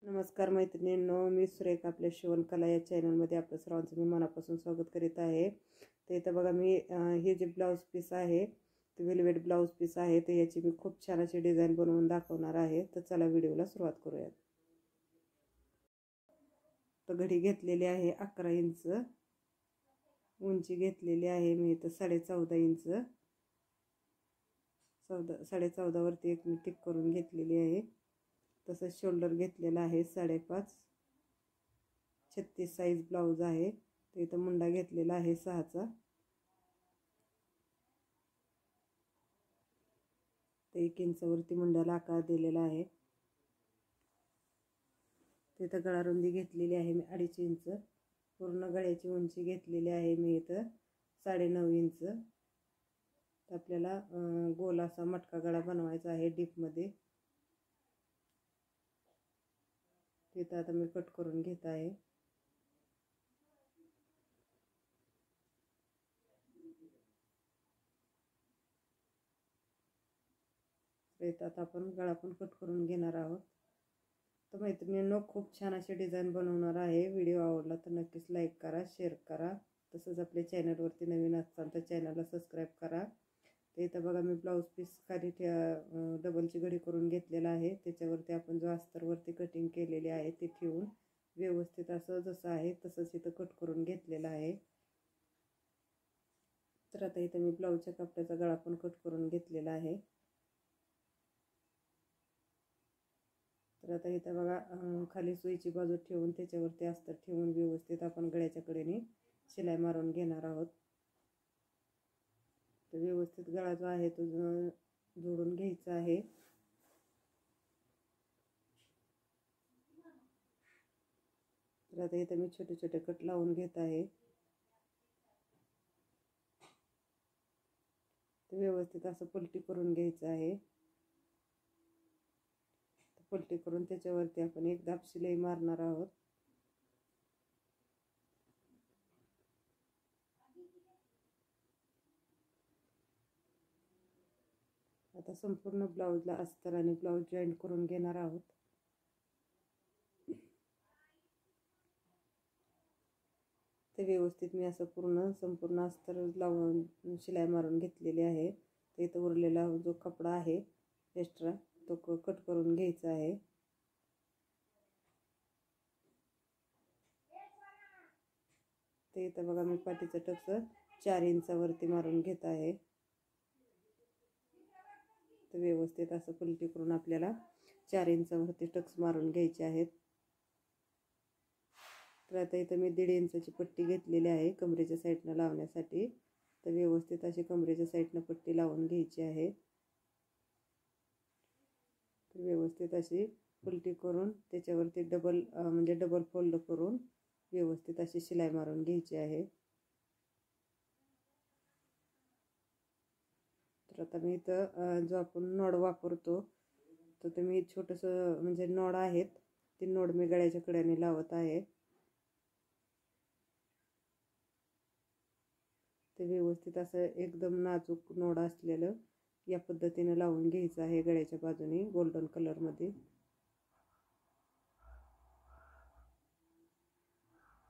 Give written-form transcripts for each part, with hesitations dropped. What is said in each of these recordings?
नमस्कार मैत्रिणींनो, मी सुरेखा आपल्या शिवणकला या चॅनलमध्ये आपल्या सर्वांचं मी मनापासून स्वागत करीत आहे. तर इथं बघा मी हे जे ब्लाऊज पीस आहे ते वेलवेट ब्लाऊज पीस आहे, तर याची मी खूप छान अशी डिझाईन बनवून दाखवणार आहे. तर चला व्हिडिओला सुरुवात करूयात. तर घडी घेतलेली आहे 11 इंच, उंची घेतलेली आहे मी इथं 14.5 इंच, 14.5 वरती एक मी टिक करून घेतलेली आहे. तसंच शोल्डर घेतलेला आहे 5.5. 36 साईज ब्लाऊज आहे. तर इथं मुंडा घेतलेला आहे 6चा. तर 1 इंच वरती मुंड्याला आकार दिलेला आहे. तिथं गळा रुंदी घेतलेली आहे मी 2.5 इंच. पूर्ण गळ्याची उंची घेतलेली आहे मी इथं 9.5 इंच. तर आपल्याला गोल असा मटका गळा बनवायचा आहे डीपमध्ये. तिथं आता मी कट करून घेत आहे. इथं आता आपण गळा पण कट करून घेणार आहोत. तर मैत्रिणींनो, खूप छान अशी डिझाईन बनवणार आहे. व्हिडिओ आवडला तर नक्कीच लाईक करा, शेअर करा. तसंच आपल्या चॅनलवरती नवीन असाल तर चॅनलला सबस्क्राईब करा. तर इथं बघा मी ब्लाऊज पीस खाली डबलची घडी करून घेतलेला आहे. त्याच्यावरती आपण जो अस्तरवरती कटिंग केलेली आहे ते ठेवून व्यवस्थित असं जसं आहे तसंच इथं कट करून घेतलेलं आहे. तर आता इथं मी ब्लाऊजच्या कपड्याचा गळा पण कट करून घेतलेला आहे. तर आता इथं बघा खाली सुईची बाजू ठेवून त्याच्यावरती अस्तर ठेवून व्यवस्थित आपण गळ्याच्या कडेने शिलाई मारून घेणार आहोत. तर व्यवस्थित गळा जो आहे तो जोडून घ्यायचा आहे. तर आता इथं मी छोटे छोटे कट लावून घेत आहे. तर व्यवस्थित असं पलटी करून घ्यायचं आहे. पलटी करून त्याच्यावरती आपण एक दाब शिलाई मारणार आहोत. आता संपूर्ण ब्लाऊजला अस्तर आणि ब्लाऊज जॉईंट करून घेणार आहोत. ते व्यवस्थित मी असं संपूर्ण अस्तर लावून शिलाई मारून घेतलेली आहे. तर इथं उरलेला जो कपडा आहे एक्स्ट्रा तो कट करून घ्यायचा आहे. ते इथं बघा मी पाठीचं टक्स 4 इंचावरती मारून घेत आहे. तर व्यवस्थित असं पलटी करून आपल्याला 4 इंचावरती टक्स मारून घ्यायचे आहेत. तर आता इथं मी 1.5 इंचाची पट्टी घेतलेली आहे कमरेच्या साईडनं लावण्यासाठी. तर व्यवस्थित अशी कमरेच्या साईडनं पट्टी लावून घ्यायची आहे. तर व्यवस्थित अशी पलटी करून त्याच्यावरती डबल फोल्ड करून व्यवस्थित अशी शिलाई मारून घ्यायची आहे. तर आता मी इथं जो आपण नॉड वापरतो तर तुम्ही छोटंसं म्हणजे नॉड आहेत ते नॉड मी गळ्याच्या कडेने लावत आहे. ते व्यवस्थित असं एकदम नाजूक नॉड असलेलं या पद्धतीने लावून घ्यायचं आहे गळ्याच्या बाजूने गोल्डन कलरमध्ये.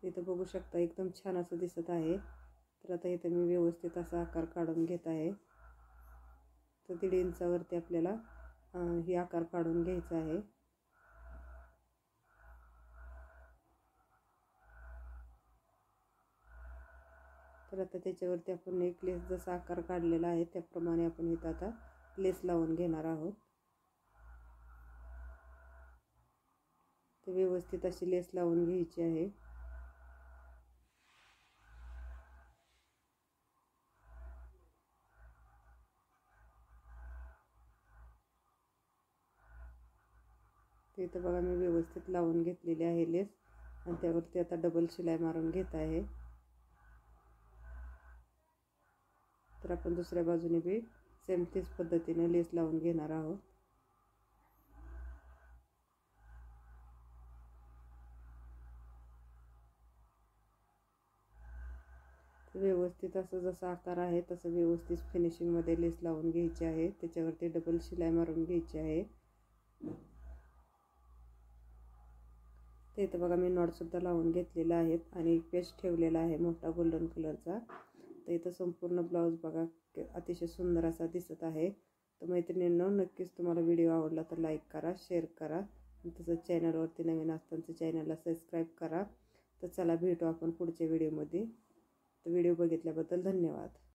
इथं बघू शकता एकदम छान असं दिसत आहे. तर आता इथं मी व्यवस्थित असा आकार काढून घेत आहे. तर 1.5 इंचावरती आपल्याला ही आकार काढून घ्यायचा आहे. तर आता त्याच्यावरती आपण एक लेस जसा आकार काढलेला आहे त्याप्रमाणे आपण इथं आता लेस लावून घेणार आहोत. तर व्यवस्थित अशी लेस लावून घ्यायची आहे. तर इथं बघा मी व्यवस्थित लावून घेतलेली आहे लेस आणि त्यावरती आता डबल शिलाई मारून घेत आहे. तर आपण दुसऱ्या बाजूने बी सेम तीच पद्धतीने लेस लावून घेणार आहोत. व्यवस्थित असं जसा आकार आहे तसं व्यवस्थित फिनिशिंगमध्ये लेस लावून घ्यायची आहे. त्याच्यावरती डबल शिलाई मारून घ्यायची आहे. तर इथं बघा मी नॉटसुद्धा लावून घेतलेला आहेत आणि एक पेज ठेवलेला आहे मोठा गोल्डन कलरचा. तर इथं संपूर्ण ब्लाऊज बघा अतिशय सुंदर असा दिसत आहे. तर मैत्रिणींनो, नक्कीच तुम्हाला व्हिडिओ आवडला तर लाईक करा, शेअर करा आणि तसंच चॅनलवरती नवीन असताना चॅनलला सबस्क्राईब करा. तर चला भेटू आपण पुढच्या व्हिडिओमध्ये. तर व्हिडिओ बघितल्याबद्दल धन्यवाद.